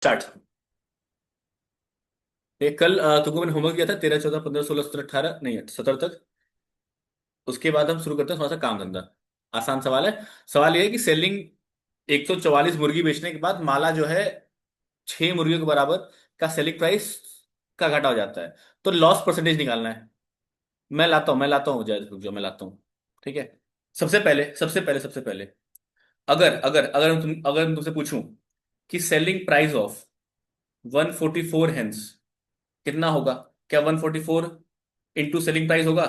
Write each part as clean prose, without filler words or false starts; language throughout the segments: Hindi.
स्टार्ट। ये कल तुमको मैंने होमवर्क दिया था 13 14 15 16 17 18 नहीं 17 तक। उसके बाद हम शुरू करते हैं थोड़ा सा काम धंधा। आसान सवाल है। सवाल ये है कि सेलिंग 144 मुर्गी बेचने के बाद माला जो है 6 मुर्गियों के बराबर का सेलिंग प्राइस का घटा हो जाता है। तो लॉस परसेंटेज निकालना है। मैं लाता हूँ जाए रुक जाओ मैं लाता हूँ। ठीक है। सबसे पहले अगर मैं तुमसे पूछूं कि सेलिंग प्राइस ऑफ 144 हेंस कितना होगा, क्या 144 इंटू सेलिंग प्राइस होगा?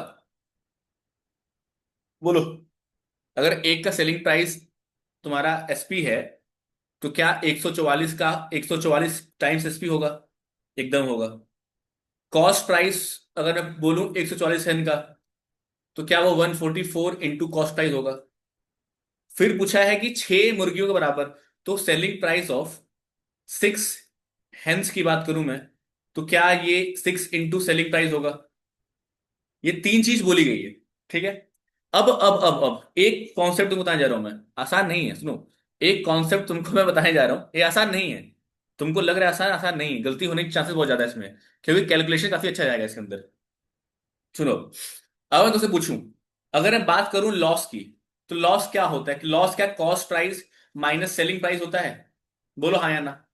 बोलो। अगर एक का सेलिंग प्राइस तुम्हारा एसपी है तो क्या 144 का 144 टाइम्स एसपी होगा? एकदम होगा। कॉस्ट प्राइस अगर मैं बोलूं 144 है इनका, तो क्या वो 144 इंटू कॉस्ट प्राइस होगा? फिर पूछा है कि 6 मुर्गियों के बराबर, तो सेलिंग प्राइस ऑफ 6 हेंस की बात करूं मैं, तो क्या ये 6 इंटू सेलिंग प्राइस होगा? ये तीन चीज बोली गई है। ठीक है। अब एक कॉन्सेप्ट तुमको बताने जा रहा हूं मैं। आसान नहीं है, सुनो। एक कॉन्सेप्ट तुमको मैं बताने जा रहा हूं, ये आसान नहीं है। तुमको लग रहा है आसान, आसान नहीं है। गलती होने के चांसेस बहुत ज्यादा है इसमें, क्योंकि कैलकुलेशन काफी अच्छा जाएगा इसके अंदर। सुनो। अब मैं तुमसे पूछूं, अगर मैं बात करूं लॉस की, तो लॉस क्या होता है? कि लॉस क्या cost price minus selling price होता है? बोलो हाँ या ना।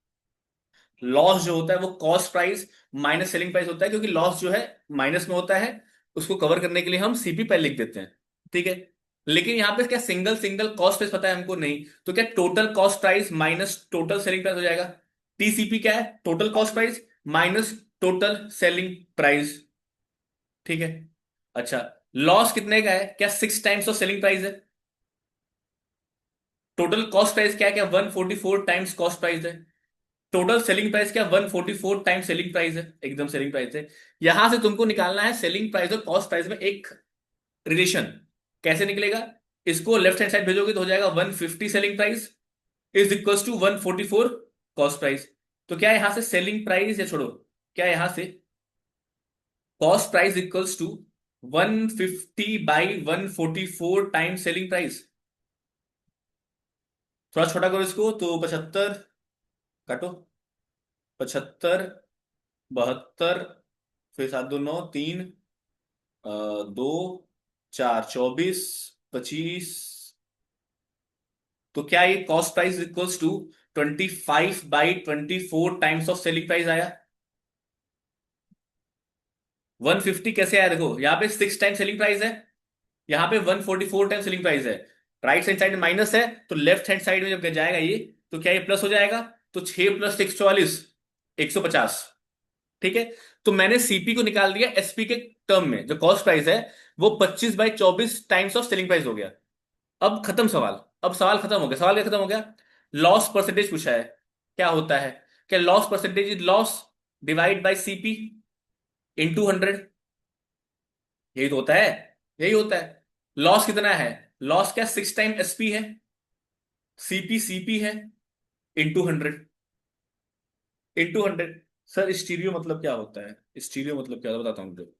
लॉस जो होता है वो cost price minus selling price होता है, क्योंकि लॉस जो है माइनस में होता है। उसको कवर करने के लिए हम सीपी पहले लिख देते हैं। ठीक है। लेकिन यहां पे क्या सिंगल सिंगल कॉस्ट प्राइस पता है हमको? नहीं। तो क्या total cost price minus total selling price हो जाएगा? टीसीपी क्या है? Total cost price minus total selling price. ठीक है। अच्छा, लॉस कितने का है? क्या 6 टाइम्स ऑफ सेलिंग प्राइस है? टोटल कॉस्ट प्राइस क्या है? क्या 144 टाइम्स कॉस्ट प्राइस है? टोटल सेलिंग प्राइस क्या 144 टाइम्स सेलिंग प्राइस है? एकदम सेलिंग प्राइस है। यहां से तुमको निकालना है सेलिंग प्राइस और कॉस्ट प्राइस में एक रिलेशन। कैसे निकलेगा? इसको लेफ्ट हैंड साइड भेजोगे तो हो जाएगा 150 selling price is equals to 144 cost price. तो क्या यहां से सेलिंग प्राइस, या छोड़ो, क्या यहां से cost price equals to 150 by 144 times selling price? थोड़ा छोटा करो इसको तो 75 काटो। 75, 72, फिर 7 2 9 3, 2 4 24, 25। तो क्या ये cost price equals to 25/24 times of selling price आया? 150 कैसे आया? देखो यहाँ पे 6 टाइम सेलिंग प्राइस है, यहाँ पे 144 टाइम सेलिंग प्राइस है। राइट हैंड साइड में माइनस है, तो लेफ्ट हैंड साइड में जब जाएगा ये, तो क्या ये प्लस हो जाएगा? तो 6 + 6 = 150। ठीक है। तो मैंने सीपी को निकाल दिया एसपी के टर्म में। जो कॉस्ट प्राइस है वो 25/24 टाइम्स ऑफ सेलिंग प्राइस हो गया। अब खत्म सवाल। अब सवाल खत्म हो गया। सवाल क्या खत्म हो गया? लॉस परसेंटेज पूछा है। क्या होता है? क्या loss percentage is loss divide by CP into 100। यही तो होता है। यही होता है। लॉस कितना है? लॉस क्या 6 टाइम एसपी है, सीपी सीपी है, इंटू 100। इंटू 100। सर स्टीरियो मतलब क्या होता है? स्टीरियो मतलब क्या होता है बताता हूँ मुझे।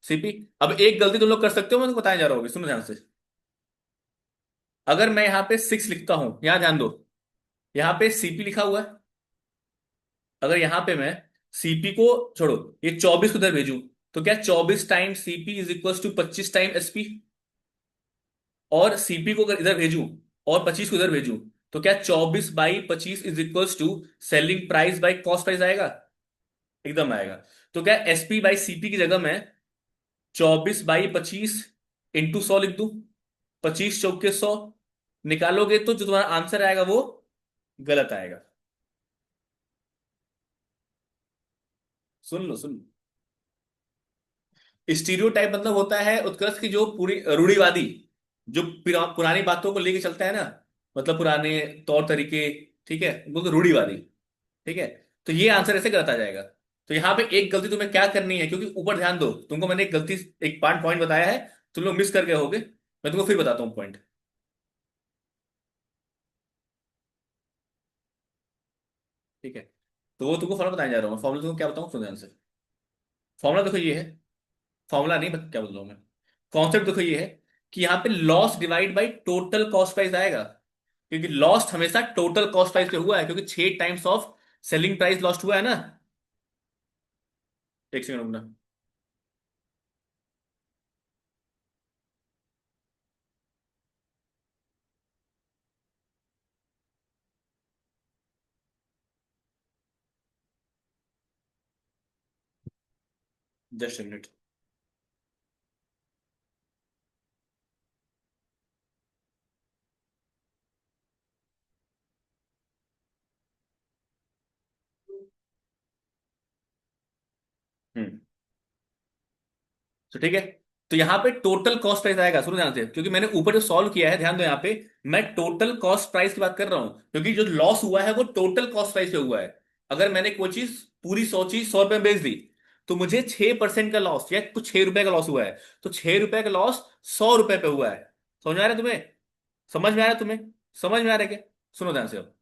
सीपी। अब एक गलती तुम लोग कर सकते हो, मैं तुमको बताया जा रहा हूँ, सुनो ध्यान से। अगर मैं यहाँ पे 6 लिखता हूं, यहां ध्यान दो, यहाँ पे सीपी लिखा हुआ है। अगर यहाँ पे मैं सीपी को छोड़ो, ये 24 को इधर भेजूं, तो क्या 24 time CP is equal to 25 time SP? और सीपी को अगर इधर भेजूं और 25 को इधर भेजूं, तो क्या 24/25 is equal to selling price by cost price आएगा? एकदम आएगा। तो क्या एसपी बाई सीपी की जगह मैं 24/25 इंटू 100 लिख दूं? 25 × 4 = 100। निकालोगे तो जो तुम्हारा आंसर आएगा वो गलत आएगा। सुन लो, सुन लो। स्टीरियोटाइप मतलब होता है उत्कर्ष की जो पूरी रूढ़िवादी, जो पुरानी बातों को लेके चलता है ना, मतलब पुराने तौर तरीके। ठीक है, वो तो रूढ़िवादी। ठीक है। तो ये आंसर ऐसे गलत आ जाएगा। तो यहाँ पे एक गलती तुम्हें क्या करनी है, क्योंकि ऊपर ध्यान दो, तुमको मैंने एक गलती, एक पार्ट पॉइंट बताया है, तुम लोग मिस कर गए होगे। मैं तुमको फिर बताता हूँ पॉइंट। ठीक है। तो वो तुमको फॉर्मूला बताने जा रहा हूँ। फॉर्मूला तुमको क्या बताऊँ, सुन ध्यान से। फॉर्मूला देखो ये है। फॉर्मूला नहीं, क्या बोल रहा हूँ मैं, कॉन्सेप्ट देखो ये है कि यहाँ पे loss divide by total cost price आएगा। क्योंकि लॉस्ट हमेशा टोटल कॉस्ट प्राइस पे हुआ है, क्योंकि 6 times of selling price lost हुआ है ना। एक सेकंड रुकना। Just minute. हम्म। तो ठीक है। तो यहाँ पे टोटल कॉस्ट प्राइस आएगा, सुनो ध्यान से, क्योंकि मैंने ऊपर जो सॉल्व किया है, ध्यान दो यहाँ पे। मैं टोटल कॉस्ट प्राइस की बात कर रहा हूँ, क्योंकि जो लॉस हुआ है वो टोटल कॉस्ट प्राइस पे हुआ है। अगर मैंने कोई चीज, पूरी 100 चीज 100 रुपए में बेच दी, तो मुझे 6% का लॉस या कुछ 6 रुपए का लॉस हुआ है। तो 6 रुपए का लॉस 100 रुपए पे हुआ है। समझ में आ रहा है तुम्हें? समझ में आ रहा है तुम्हें? समझ में आ रहा है क्या? सुनो ध्यान से अब।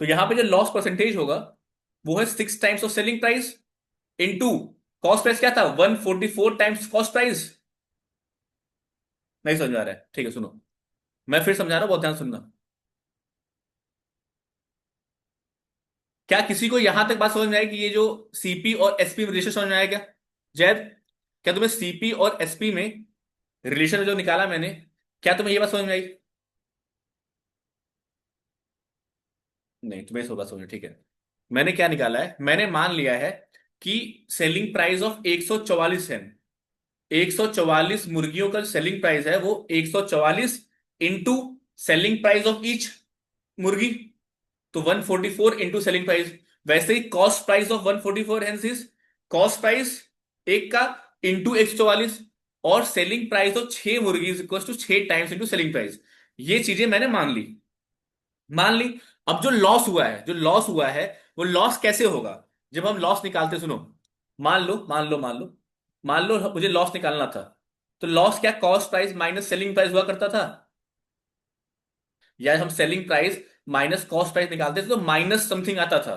तो यहाँ पे जो लॉस परसेंटेज होगा, वो है 6 times of selling price into cost price. क्या था? 144 टाइम्स कॉस्ट प्राइस। नहीं समझ में आ रहा है? ठीक है, सुनो। मैं फिर समझा रहा हूं, बहुत ध्यान सुनना। क्या किसी को यहां तक बात समझ में आई कि ये जो सीपी और एसपी में रिलेशन समझ में आया क्या? जैद, क्या तुम्हें सीपी और एसपी में रिलेशन जो निकाला मैंने, क्या तुम्हें ये बात समझ में आई? नहीं, तुम्हें इस बात समझ में, ठीक है। मैंने क्या निकाला है, मैंने मान लिया है कि सेलिंग प्राइस ऑफ 144 है। 144 मुर्गियों का सेलिंग प्राइस है, वो 144 into selling price of each मुर्गी। तो 144 इंटू सेलिंग प्राइस। वैसे ही cost price of 144 hence is cost price एक का इंटू 144। और सेलिंग प्राइस ऑफ 6 मुर्गी equal to 6 times into selling price. ये चीजें मैंने मान ली। मान ली। अब जो लॉस हुआ है, जो लॉस हुआ है, वो लॉस कैसे होगा? जब हम लॉस निकालते, सुनो। मान लो मुझे लॉस निकालना था। तो लॉस क्या, cost price minus selling price हुआ करता था। या हम selling price minus cost price निकालते थे तो माइनस समथिंग आता था।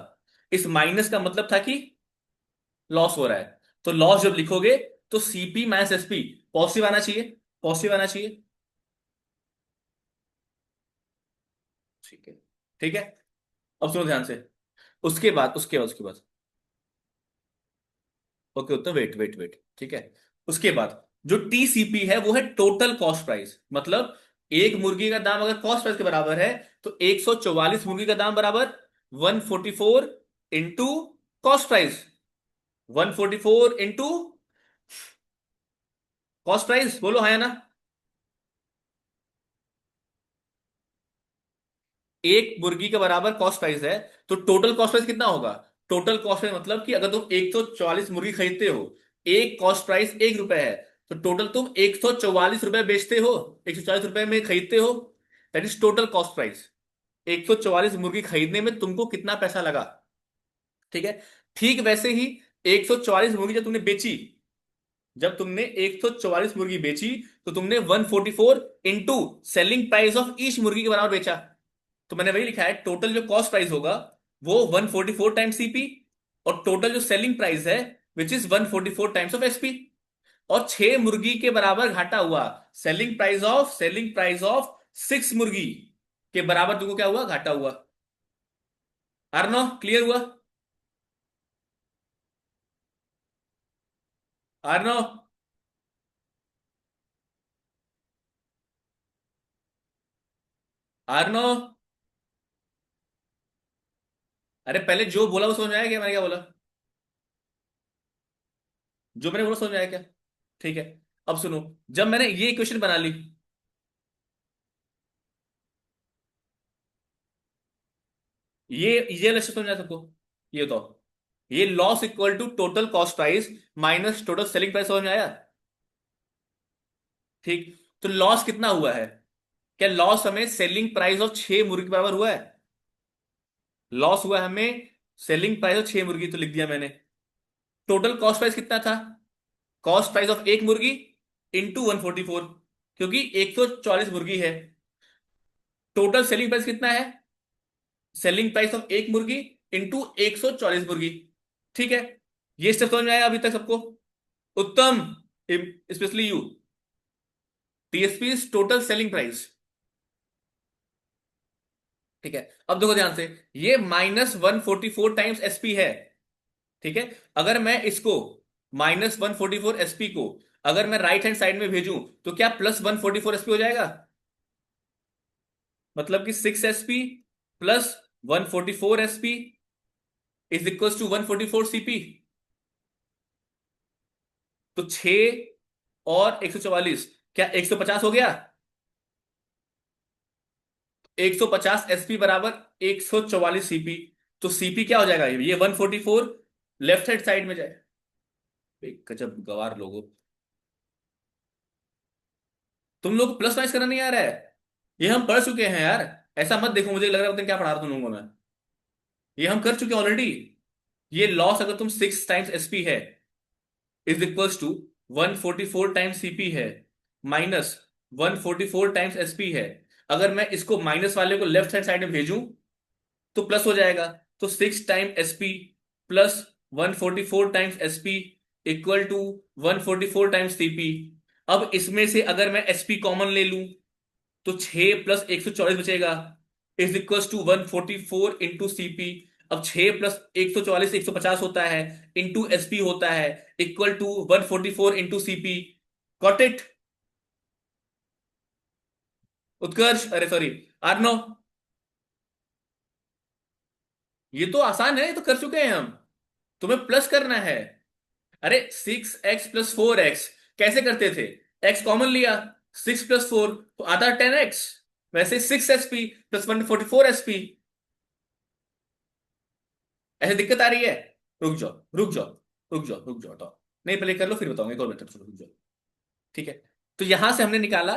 इस माइनस का मतलब था कि लॉस हो रहा है। तो लॉस जब लिखोगे, तो सीपी माइनस एसपी पॉजिटिव आना चाहिए। पॉजिटिव आना चाहिए। ठीक है। ठीक है। अब सुनो ध्यान से। उसके बाद ओके, उत्तर, वेट वेट वेट, ठीक है। उसके बाद जो टीसीपी है वो है टोटल कॉस्ट प्राइस। मतलब एक मुर्गी का दाम अगर कॉस्ट प्राइस के बराबर है, तो 144 मुर्गी का दाम बराबर 144 into cost price. 144 into cost price, बोलो हाँ या ना। एक मुर्गी के बराबर कॉस्ट प्राइस है, तो टोटल कॉस्ट प्राइस कितना होगा? टोटल कॉस्ट प्राइस मतलब कि अगर तुम 144 मुर्गी खरीदते हो, एक कॉस्ट प्राइस 1 रुपए है, तो टोटल तुम 144 रुपए बेचते हो, 140 रुपए में खरीदते हो। That is total cost price. 144 मुर्गी खरीदने में तुमको कितना पैसा लगा। ठीक है। ठीक वैसे ही 144 मुर्गी जब तुमने बेची, जब तुमने 144 मुर्गी बेची, तो तुमने 144 into selling price of each मुर्गी के बराबर बेचा। तो मैंने वही लिखा है, टोटल जो कॉस्ट प्राइस होगा वो 144 टाइम्स सीपी, और टोटल जो सेलिंग प्राइस है which is 144 times of SP. और 6 मुर्गी के बराबर घाटा हुआ। सेलिंग प्राइस ऑफ 6 मुर्गी के बराबर तुमको क्या हुआ? घाटा हुआ। आर नो क्लियर हुआ? Or no? Or no? अरे पहले जो बोला वो समझ में आया क्या? मैंने क्या बोला? जो मैंने बोला समझ में आया क्या? ठीक है। अब सुनो। जब मैंने ये इक्वेशन बना ली, ये लक्ष्य समझ आया सबको? ये बताओ। ये loss equal to total cost price minus total selling price, समझ में आया? ठीक। तो लॉस कितना हुआ है? क्या लॉस हमें सेलिंग प्राइस ऑफ 6 मुर्गी के बराबर हुआ है? लॉस हुआ है हमें सेलिंग प्राइस ऑफ 6 मुर्गी, तो लिख दिया मैंने। टोटल कॉस्ट प्राइस कितना था? कॉस्ट प्राइस ऑफ एक मुर्गी इंटू 144, क्योंकि 144 मुर्गी है। टोटल सेलिंग प्राइस कितना है? सेलिंग प्राइस ऑफ एक मुर्गी इंटू 144 मुर्गी। ठीक है। ये स्टेप समझ में आया अभी तक सबको? उत्तम। Specially you. TSP is total selling price. ठीक है। अब देखो ध्यान से, ये -144 टाइम्स SP है। ठीक है। अगर मैं इसको -144 SP को अगर मैं राइट हैंड साइड में भेजूं तो क्या +144 SP हो जाएगा? मतलब कि 6 SP +144 SP is equal to 144 CP। तो 6 और 144, क्या 150 हो गया? 150 SP बराबर 144 CP। तो सीपी क्या हो जाएगा? ये 144 लेफ्ट हैंड साइड में जाए। गजब गवार लोगो। तुम लोग प्लस माइनस करना नहीं आ रहा है? ये हम पढ़ चुके हैं यार। ऐसा मत देखो, मुझे लग रहा है पता नहीं क्या पढ़ा रहा तुम लोगों को मैं। ये हम कर चुके हैं ऑलरेडी। ये लॉस अगर तुम 6 टाइम्स SP है is equals to 144 times CP है माइनस 144 टाइम्स SP है। अगर मैं इसको माइनस वाले को लेफ्ट हैंड साइड में भेजूं तो प्लस हो जाएगा। तो 6 time SP +144 times SP equal to 144 times CP। अब इसमें से अगर मैं SP कॉमन ले लूं तो 6 + 144 बचेगा इज इक्वल टू 144 × CP। अब 6 + 144 150 होता है, इंटू SP होता है, equal to 144 × CP। Got it? Utkarsh, अरे सॉरी, आर्नो। ये तो आसान है, ये तो कर चुके हैं हम। तुम्हें प्लस करना है। अरे 6x + 4x कैसे करते थे? x कॉमन लिया, 6 + 4 तो आता 10x। वैसे 6 SP +144 SP। ऐसे दिक्कत आ रही है? रुक जाओ रुक जाओ रुक जाओ रुक जाओ, हटाओ। नहीं पहले कर लो फिर बताऊंगा, एक और मेथड, रुक जाओ। ठीक है। तो यहां से हमने निकाला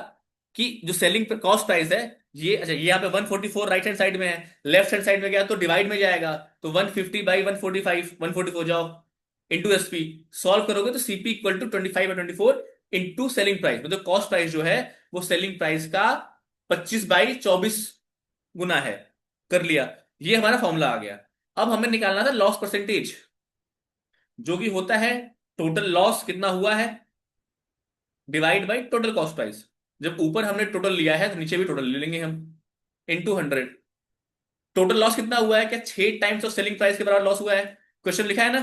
कि जो सेलिंग कॉस्ट प्राइस है, ये अच्छा, ये यहाँ पे 144 राइट हैंड साइड में है, लेफ्ट हैंड साइड में गया तो डिवाइड में जाएगा। तो 150/145, 144 जाओ, इंटू SP। सॉल्व करोगे तो CP equal to 25/24 into selling price, मतलब कॉस्ट प्राइस जो है वो सेलिंग प्राइस का 25/24 गुना है। कर लिया। ये हमारा फॉर्मूला आ गया। अब हमें निकालना था लॉस परसेंटेज, जो कि होता है टोटल लॉस कितना हुआ है divide by total cost price. जब ऊपर हमने टोटल लिया है तो नीचे भी टोटल ले लेंगे हम, इनटू 100। टोटल लॉस कितना हुआ है? क्या 6 टाइम्स ऑफ सेलिंग प्राइस के बराबर लॉस हुआ है? क्वेश्चन लिखा है ना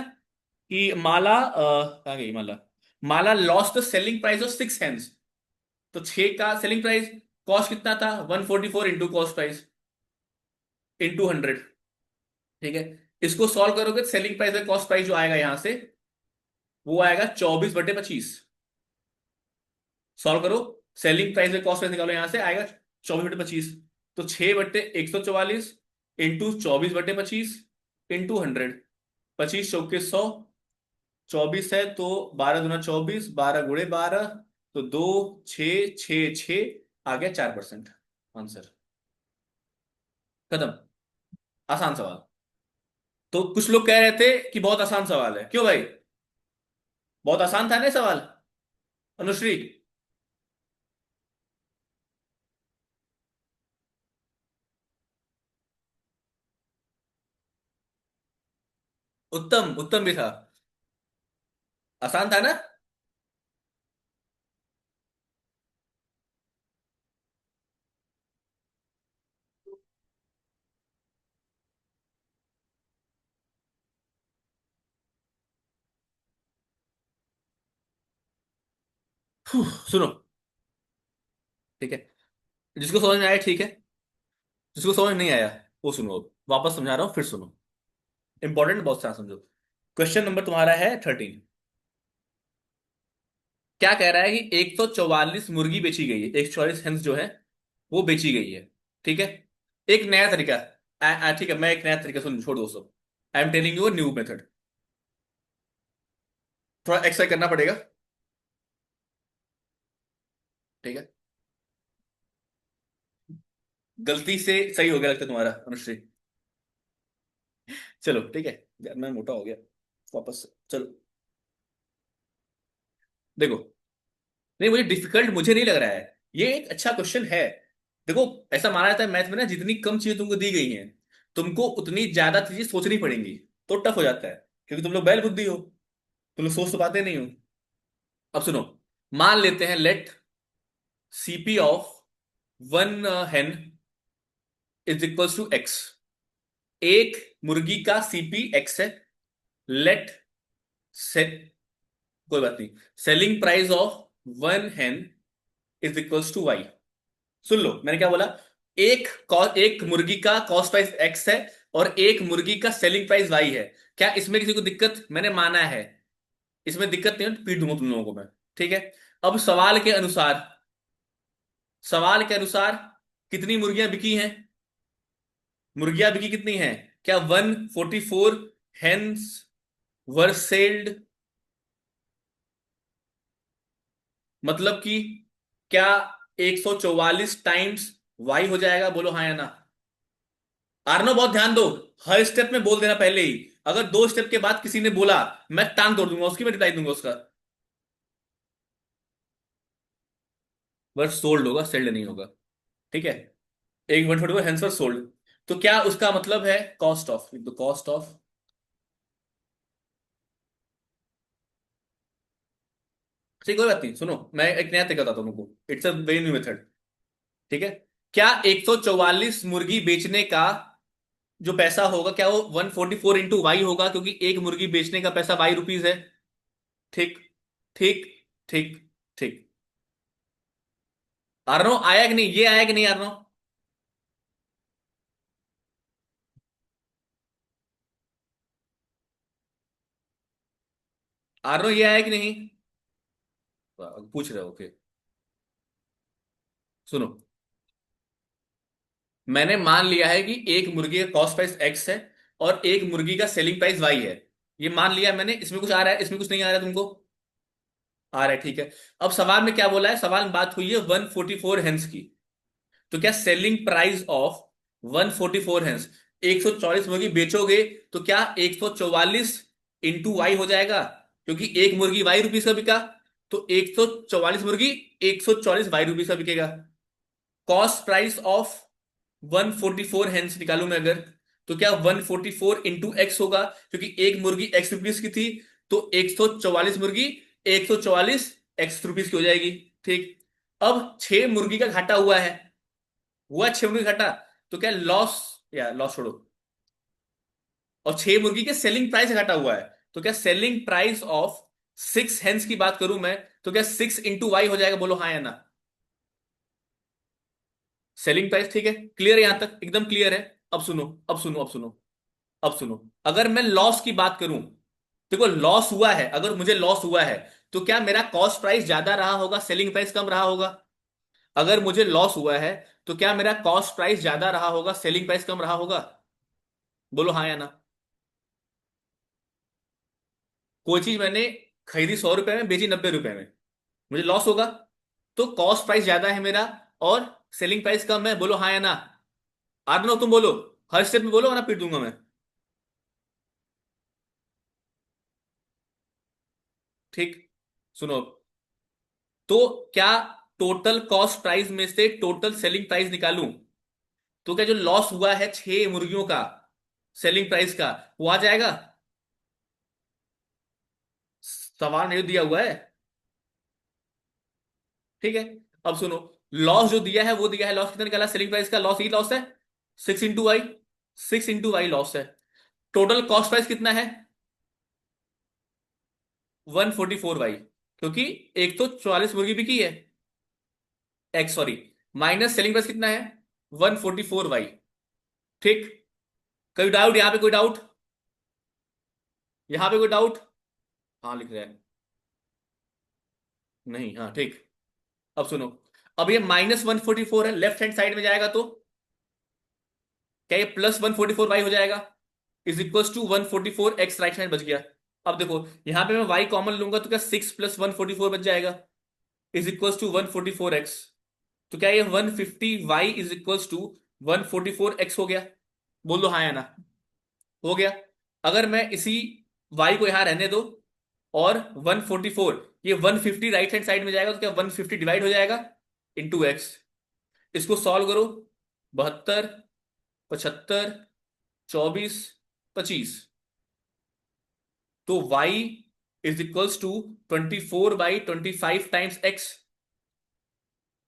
कि माला कहाँ गई माला? माला lost the selling price of 6 hands. तो 6 का सेलिंग प्राइस, कॉस्ट कितना था? 144 इंटू कॉस्ट प्राइस इंटू 100। ठीक है। इसको सॉल्व करोगे तो सेलिंग प्राइस और कॉस्ट प्राइस जो आएगा यहां से वो आएगा 24/25। सॉल्व करो, सेलिंग प्राइस में कॉस्ट प्राइस निकालो, यहां से आएगा 24/25। तो 6/144 इंटू 24/25 इंटू 100। 25 × 4 = 100। 24 है तो 12×2 = 24, 12 × 12 तो 2, 6, 6, 6 आ गया 4%। आंसर खत्म। आसान सवाल। तो कुछ लोग कह रहे थे कि बहुत आसान सवाल है, क्यों भाई? बहुत आसान था ना ये सवाल, अनुश्री? उत्तम, उत्तम भी था। आसान था ना? सुनो, ठीक है, जिसको समझ में आया ठीक है, जिसको समझ नहीं आया वो सुनो, वापस समझा रहा हूं, फिर सुनो। इंपॉर्टेंट, बहुत सारा समझो। क्वेश्चन नंबर तुम्हारा है 13। क्या कह रहा है कि 144 मुर्गी बेची गई है, 144 हेंस जो है वो बेची गई है। ठीक है। एक नया तरीका, ठीक है, मैं एक नया तरीका सुन, छोड़ दो सब। I am telling you new method. थोड़ा एक्सरसाइज करना पड़ेगा। ठीक है। गलती से सही हो गया लगता है तुम्हारा, अनुश्री। चलो ठीक है। यार मैं मोटा हो गया, वापस से चलो। देखो, नहीं मुझे डिफिकल्ट मुझे नहीं लग रहा है, ये एक अच्छा क्वेश्चन है। देखो, ऐसा माना जाता है मैथ में ना, जितनी कम चीजें तुमको दी गई हैं तुमको उतनी ज्यादा चीजें सोचनी पड़ेंगी, तो टफ हो जाता है। क्योंकि तुम लोग बैल बुद्धि हो, तुम लोग सोच तो पाते नहीं हो। अब सुनो, मान लेते हैं लेट CP ऑफ वन हेन इज इक्वल्स टू एक्स। एक मुर्गी का सीपी एक्स है। लेट से कोई बात नहीं, सेलिंग प्राइस ऑफ वन हेन इज इक्वल्स टू वाई। सुन लो मैंने क्या बोला। एक मुर्गी का कॉस्ट प्राइस एक्स है और एक मुर्गी का सेलिंग प्राइस वाई है। क्या इसमें किसी को दिक्कत? मैंने माना है, इसमें दिक्कत नहीं है, पीट दूंगा तुम लोगों को मैं। ठीक है। अब सवाल के अनुसार कितनी मुर्गियां बिकी हैं? मुर्गियां बिकी कितनी हैं? क्या 144 हेन्स वर सेल्ड? मतलब कि क्या 144 टाइम्स वाई हो जाएगा? बोलो हाँ या ना। आर्नो बहुत ध्यान दो, हर स्टेप में बोल देना पहले ही। अगर दो स्टेप के बाद किसी ने बोला, मैं टांग तोड़ दूंगा उसकी, मैं रिप्लाई दूंगा उसका। बस सोल्ड होगा, सेल्ड नहीं होगा। ठीक है। एक 144 हेन्स वर सोल्ड, तो क्या उसका मतलब है cost of, the cost of. ठीक, कोई बात नहीं, सुनो मैं एक नया तरीका बताता हूं तुमको, it's a very new method. ठीक है। क्या 144 मुर्गी बेचने का जो पैसा होगा, क्या वो 144 इंटू वाई होगा? क्योंकि एक मुर्गी बेचने का पैसा वाई रुपीज है। ठीक ठीक ठीक ठीक। आर्नो आया कि नहीं? ये आया कि नहीं आर्नो? आर्नो ये आया कि नहीं? पूछ रहे हो? ओके। सुनो, मैंने मान लिया है कि एक मुर्गी का कॉस्ट प्राइस एक्स है और एक मुर्गी का सेलिंग प्राइस वाई है। ये मान लिया मैंने। इसमें कुछ आ रहा है? इसमें कुछ नहीं आ रहा है तुमको? आ रहा है, ठीक है। अब सवाल में क्या बोला है? सवाल में बात हुई है 144 हेंस की। तो क्या सेलिंग प्राइस ऑफ 144 हेंस, 144 मुर्गी बेचोगे तो क्या 144 इंटू वाई हो जाएगा? क्योंकि एक मुर्गी वाई रुपीस का बिका, तो 144 मुर्गी 144 वाई रुपीस का बिकेगा। कॉस्ट प्राइस ऑफ 144 हेंस निकालू मैं अगर, तो क्या 144 इंटू एक्स होगा? क्योंकि एक मुर्गी एक्स रुपीस की थी, तो 144 मुर्गी 144 एक्स रुपीस की हो जाएगी। ठीक। अब 6 मुर्गी का घाटा हुआ है, हुआ 6 मुर्गी घाटा, तो क्या लॉस, या लॉस छोड़ो, और 6 मुर्गी के सेलिंग प्राइस घटा हुआ है, तो क्या सेलिंग प्राइस ऑफ 6 हेंस की बात करूं मैं, तो क्या 6 इंटू वाई हो जाएगा? बोलो हाँ या ना। सेलिंग प्राइस, ठीक है। क्लियर है यहां तक? एकदम क्लियर है। अब सुनो, अब सुनो, अब सुनो, अब सुनो। अगर मैं लॉस की बात करूं, देखो लॉस हुआ है, अगर मुझे लॉस हुआ है तो क्या मेरा कॉस्ट प्राइस ज्यादा रहा होगा, सेलिंग प्राइस कम रहा होगा? अगर मुझे लॉस हुआ है तो क्या मेरा कॉस्ट प्राइस ज्यादा रहा होगा, सेलिंग प्राइस कम रहा होगा? बोलो हाँ या ना। कोई चीज मैंने खरीदी 100 रुपए में, बेची 90 रुपए में, मुझे लॉस होगा। तो कॉस्ट प्राइस ज्यादा है मेरा और सेलिंग प्राइस कम है। बोलो हाँ या ना। आर नो, तुम बोलो, हर स्टेप में बोलो वरना पीट दूंगा मैं। ठीक। सुनो, तो क्या टोटल कॉस्ट प्राइस में से टोटल सेलिंग प्राइस निकालूं, तो क्या जो लॉस हुआ है 6 मुर्गियों का सेलिंग प्राइस का, वो आ जाएगा? सवाल नहीं दिया हुआ है। ठीक है। अब सुनो, लॉस जो दिया है वो दिया है, लॉस कितना निकाला सेलिंग प्राइस का? लॉस ही लॉस है, 6 into Y. 6 into Y loss है। टोटल कॉस्ट प्राइस कितना है? 144 वाई, क्योंकि एक तो 44 मुर्गी बिकी है, x sorry, minus selling price कितना है? 144 वाई। ठीक। कोई डाउट यहां पे? कोई डाउट यहां पे? कोई डाउट? हाँ लिख रहा है। नहीं, हाँ ठीक। अब सुनो, अब ये -144 है, लेफ्ट हैंड साइड में जाएगा तो क्या ये +144 वाई हो जाएगा? Is equal to 144 X, right hand बच गया। अब देखो, यहां पे मैं वाई कॉमन लूंगा तो क्या 6 + 144 बच जाएगा, इज इक्वल टू 144 एक्स। तो क्या ये 150 Y is equal to 144 X हो गया? बोल दो हाँ या ना। हो गया। अगर मैं इसी वाई को यहां रहने दो और 144, ये 150 राइट हैंड साइड में जाएगा, तो क्या 150 डिवाइड हो जाएगा इंटू एक्स। इसको सॉल्व करो, 72, 75, 24, 25, तो y is equals to 24/25 times X.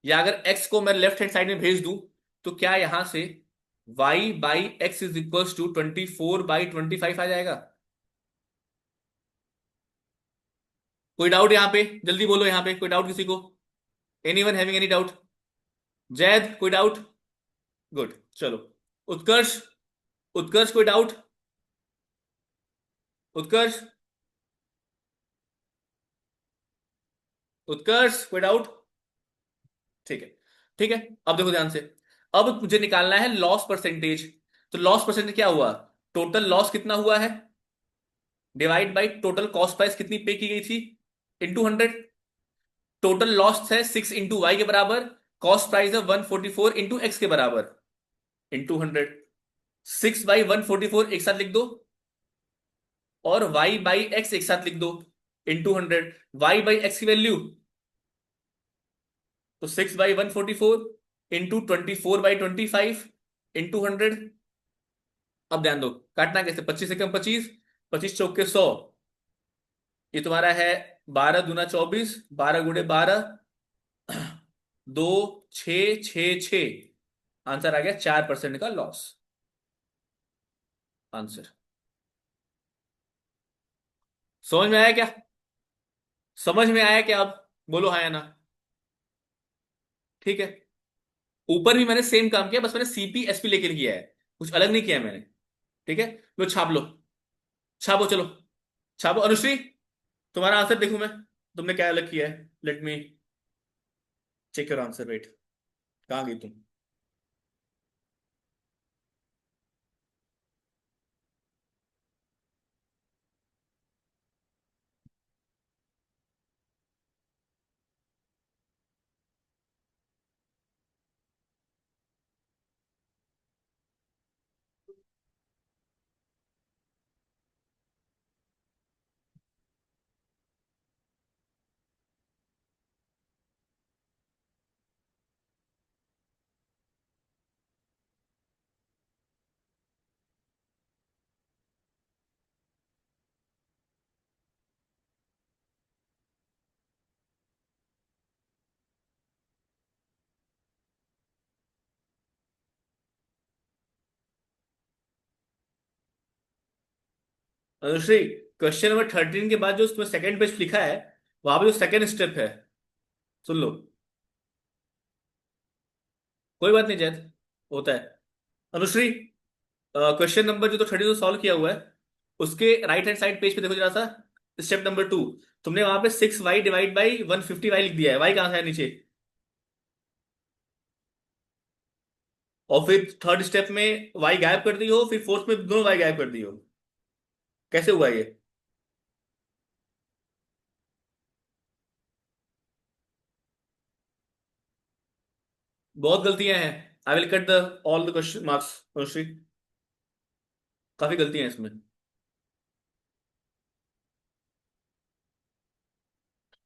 या अगर x को मैं लेफ्ट हैंड साइड में भेज दूं, तो क्या यहां से Y by X is equal to 24/25 आ जाएगा। कोई डाउट यहाँ पे? जल्दी बोलो यहाँ पे, कोई डाउट किसी को? Anyone having any doubt? Zaid कोई डाउट? गुड, चलो। उत्कर्ष, उत्कर्ष कोई डाउट? उत्कर्ष, उत्कर्ष कोई डाउट? ठीक है, ठीक है। अब देखो ध्यान से, अब मुझे निकालना है लॉस परसेंटेज। तो लॉस परसेंटेज क्या हुआ? टोटल लॉस कितना हुआ है, divide by total cost price कितनी पे की गई थी, इंटू 100। टोटल लॉस है 6 इंटू वाई के बराबर, कॉस्ट प्राइस है 144 इंटू एक्स के बराबर, इंटू 100। 6/144 एक साथ लिख दो, और y/x एक साथ लिख दो, इंटू 100। y/x की वैल्यू, तो 6/144 इंटू 24/25 इंटू 100। अब ध्यान दो, काटना कैसे? 25 से कम 25, 25 चौके 100। ये तुम्हारा है 12 दूना 24, 12 गुणे 12, 2 6 6 6। आंसर आ गया 4% का लॉस। आंसर समझ में आया क्या? समझ में आया क्या? अब बोलो हाँ या ना। ठीक है। ऊपर भी मैंने सेम काम किया, बस मैंने सीपी एसपी लेके किया है, कुछ अलग नहीं किया है मैंने। ठीक है, लो छाप लो, छापो चलो, छापो। अनुश्री, तुम्हारा आंसर देखूं मैं, तुमने क्या अलग किया है? Let me check your answer. Wait, कहाँ गई तुम? अनुश्री, क्वेश्चन नंबर 13 के बाद जो उसमें सेकंड पेज लिखा है, वहां पे जो सेकंड स्टेप है, सुन लो। कोई बात नहीं जैद, होता है। अनुश्री, क्वेश्चन नंबर जो तो 30 सॉल्व किया हुआ है, उसके राइट हैंड साइड पेज पे देखो जरा सा। स्टेप नंबर 2, तुमने वहां पे 6y डिवाइड बाई 150y लिख दिया है। y कहां से है नीचे? और फिर थर्ड स्टेप में y गायब कर दी हो, फिर फोर्थ में दोनों y गायब कर दी हो। कैसे हुआ ये? बहुत गलतियां हैं। I will cut the all the question marks Anushri, काफी गलतियां हैं इसमें।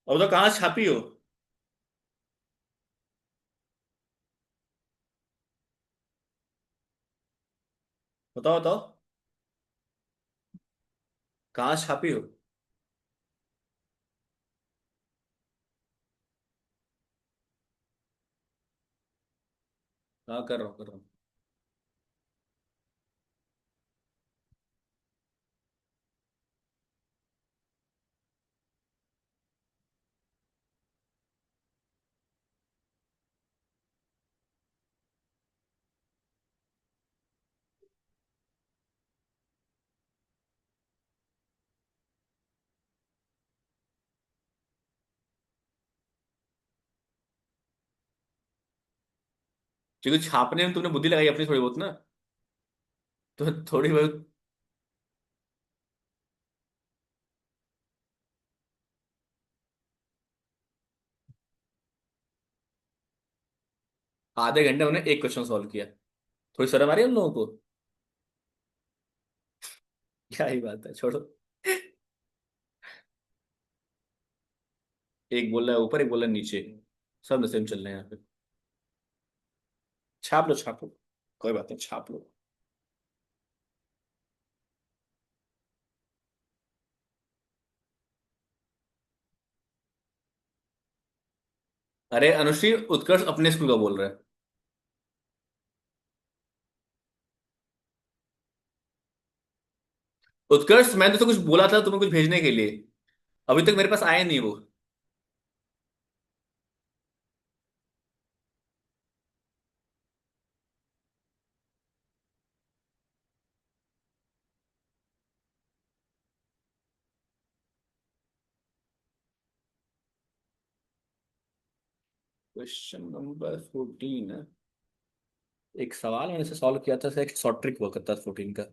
और तो कहाँ छापी हो? बताओ बताओ, कहाँ छापी हो? हाँ, कर रहा हूँ कर रहा हूँ। क्योंकि छापने में तुमने बुद्धि लगाई अपनी थोड़ी बहुत ना, तो थोड़ी बहुत। आधे घंटे में एक क्वेश्चन सॉल्व किया, थोड़ी शर्म आ रही है उन लोगों को? क्या ही बात है, छोड़ो। एक बोल रहा है ऊपर, एक बोल रहा है नीचे, सब सेम चल रहे हैं यहाँ पे। छाप लो छाप लो, कोई बात नहीं, छाप लो। अरे अनुश्री, उत्कर्ष अपने स्कूल का बोल रहा है। उत्कर्ष मैंने तो कुछ बोला था तुम्हें कुछ भेजने के लिए, अभी तक मेरे पास आया नहीं वो। क्वेश्चन नंबर 14 है। एक सवाल मैंने से सॉल्व किया था, एक शॉर्ट ट्रिक हुआ करता था 14 का।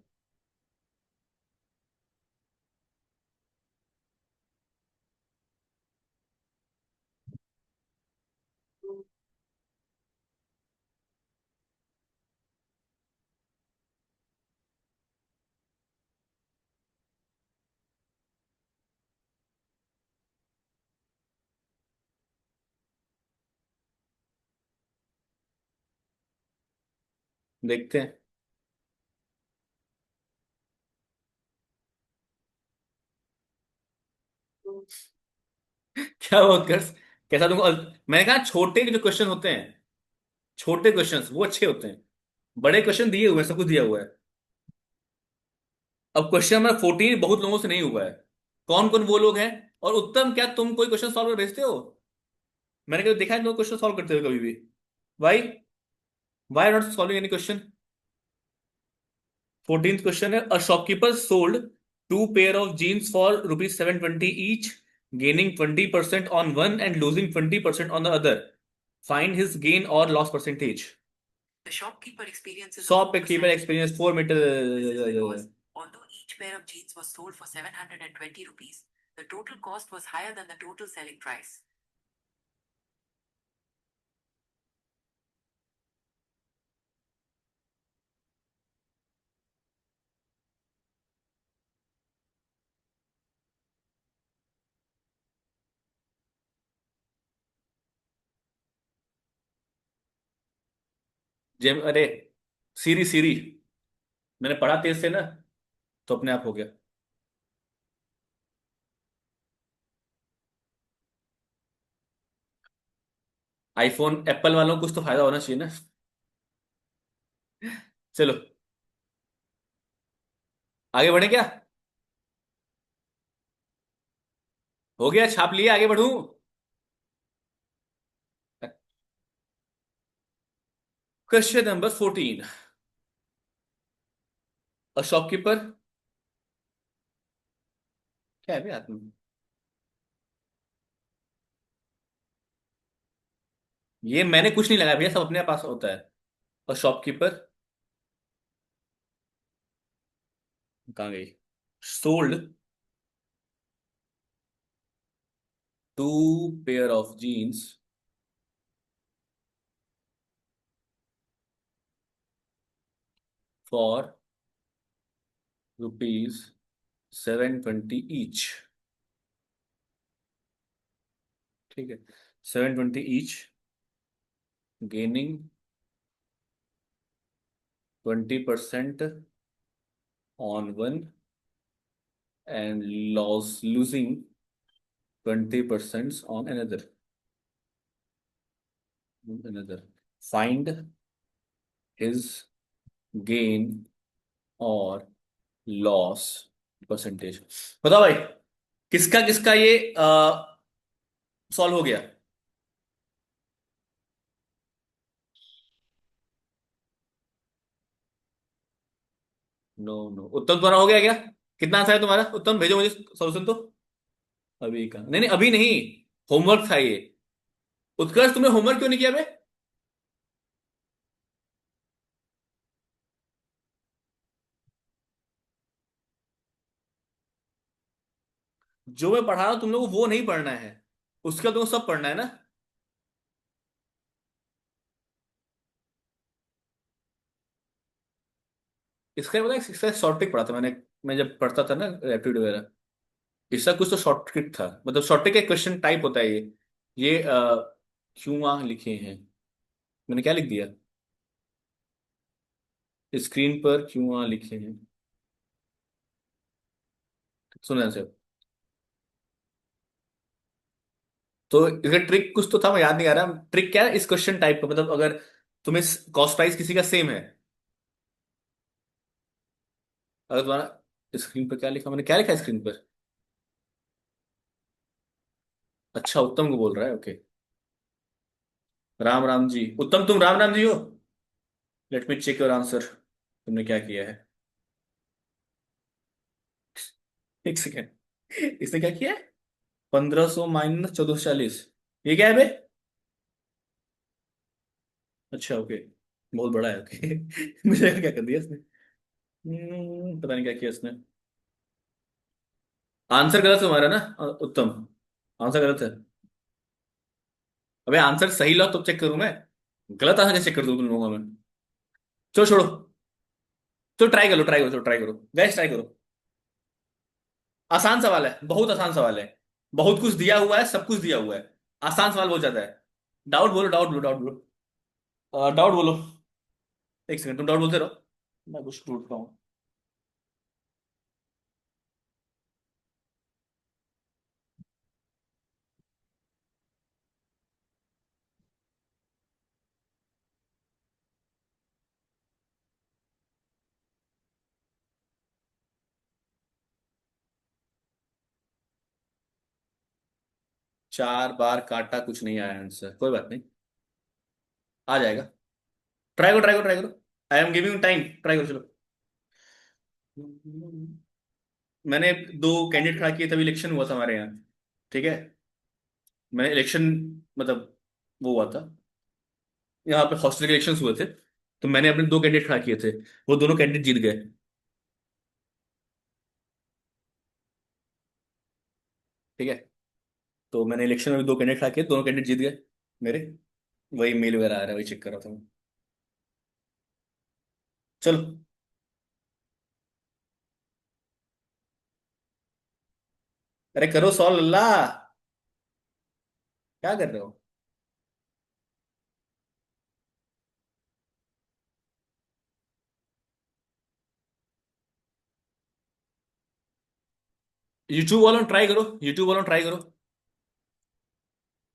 देखते हैं। क्या हुआ उत्कर्ष? कैसा तुमको मैंने कहा छोटे जो क्वेश्चन होते हैं, छोटे क्वेश्चंस वो अच्छे होते हैं। बड़े क्वेश्चन दिए हुए हैं, सब कुछ दिया हुआ है। अब क्वेश्चन नंबर 14 बहुत लोगों से नहीं हुआ है। कौन कौन वो लोग हैं? और उत्तम, क्या तुम कोई क्वेश्चन सॉल्व कर भेजते हो? मैंने कभी देखा है तुम क्वेश्चन सॉल्व करते हुए कभी भी? Why? Why not solving any question? 14th question है, a shopkeeper sold two pair of jeans for ₹720 each, gaining 20% on one and losing 20% on the other. Find his gain or loss percentage. The shopkeeper experiences a Shopkeeper 4% experience 4 meter. This is because although each pair of jeans was sold for 720 rupees, the total cost was higher than the total selling price. जेम, अरे सीरी सीरी, मैंने पढ़ा तेज से ना, तो अपने आप हो गया। आईफोन एप्पल वालों को कुछ तो फायदा होना चाहिए ना। चलो, आगे बढ़े क्या? हो गया, छाप लिया, आगे बढ़ूं? Question number 14, a shopkeeper. क्या है बे हाथ में? ये मैंने कुछ नहीं लगाया भैया, सब अपने पास होता है। अ शॉपकीपर, कहाँ गई? Sold two pair of jeans for ₹720 each. ठीक है, 720 each, gaining 20% on one and loss losing 20% on another. Find his gain और लॉस परसेंटेज। बताओ भाई, किसका किसका ये सॉल्व हो गया? नो नो, उत्तम तुम्हारा हो गया क्या? कितना आंसर है तुम्हारा उत्तम? भेजो मुझे सॉल्यूशन तो। अभी का नहीं, नहीं अभी नहीं, होमवर्क था ये। उत्कर्ष, तुमने होमवर्क क्यों नहीं किया बे? जो मैं पढ़ा रहा हूं तुम लोग को वो नहीं पढ़ना है, उसका तुमको सब पढ़ना है ना। इसका पता है, इसका शॉर्ट ट्रिक पढ़ा था मैंने, मैं जब पढ़ता था ना रैपिड वगैरह। इसका कुछ तो शॉर्ट ट्रिक था, मतलब शॉर्ट ट्रिक का क्वेश्चन टाइप होता है ये क्यों आ लिखे हैं, मैंने क्या लिख दिया स्क्रीन पर, क्यों आ लिखे हैं। सुना से, तो इसका ट्रिक कुछ तो था, मैं याद नहीं आ रहा ट्रिक क्या है इस क्वेश्चन टाइप का, मतलब अगर तुम्हें कॉस्ट प्राइस किसी का सेम है, अगर तुम्हारा स्क्रीन पर क्या लिखा मैंने, क्या लिखा है स्क्रीन पर? अच्छा, उत्तम को बोल रहा है, ओके। राम राम जी, उत्तम तुम राम राम जी हो? Let me check your answer, तुमने क्या किया है। एक सेकेंड, इसने क्या किया है? 1500 माइनस 1440, ये क्या है बे? अच्छा ओके, बहुत बड़ा है, ओके। मुझे क्या कर दिया इसने। पता नहीं क्या किया इसने। आंसर गलत है तुम्हारा ना, उत्तम। आंसर गलत है। अबे आंसर सही लो तब चेक करूं मैं, गलत आंसर कैसे चेक कर दूं तुम लोगों में। चलो छोड़ो, तो ट्राई करो, ट्राई करो, ट्राई करो, गैस ट्राई करो। आसान सवाल है, बहुत आसान सवाल है। बहुत कुछ दिया हुआ है, सब कुछ दिया हुआ है। आसान सवाल बहुत ज्यादा है। डाउट बोलो, डाउट बोलो, डाउट बोलो। डाउट बोलो। एक सेकंड, तुम डाउट बोलते रहो, मैं कुछ ढूंढता हूँ। 4 बार काटा, कुछ नहीं आया आंसर, कोई बात नहीं, आ जाएगा। ट्राई करो, ट्राई करो, ट्राई करो। I am giving time, try करो, चलो। मैंने 2 कैंडिडेट खड़ा किए, तभी इलेक्शन हुआ था हमारे यहाँ, ठीक है। मैंने इलेक्शन, मतलब वो हुआ था, यहाँ पे हॉस्टल के इलेक्शन हुए थे, तो मैंने अपने 2 कैंडिडेट खड़ा किए थे, वो दोनों कैंडिडेट जीत गए। ठीक है, तो मैंने इलेक्शन में भी 2 कैंडिडेट खड़ा किए, दोनों कैंडिडेट जीत गए मेरे। वही मेल वगैरह आ रहा है, वही चेक कर रहा था मैं। चलो। अरे करो सॉल्व लल्ला, क्या कर रहे हो? यूट्यूब वालों ट्राई करो, यूट्यूब वालों ट्राई करो।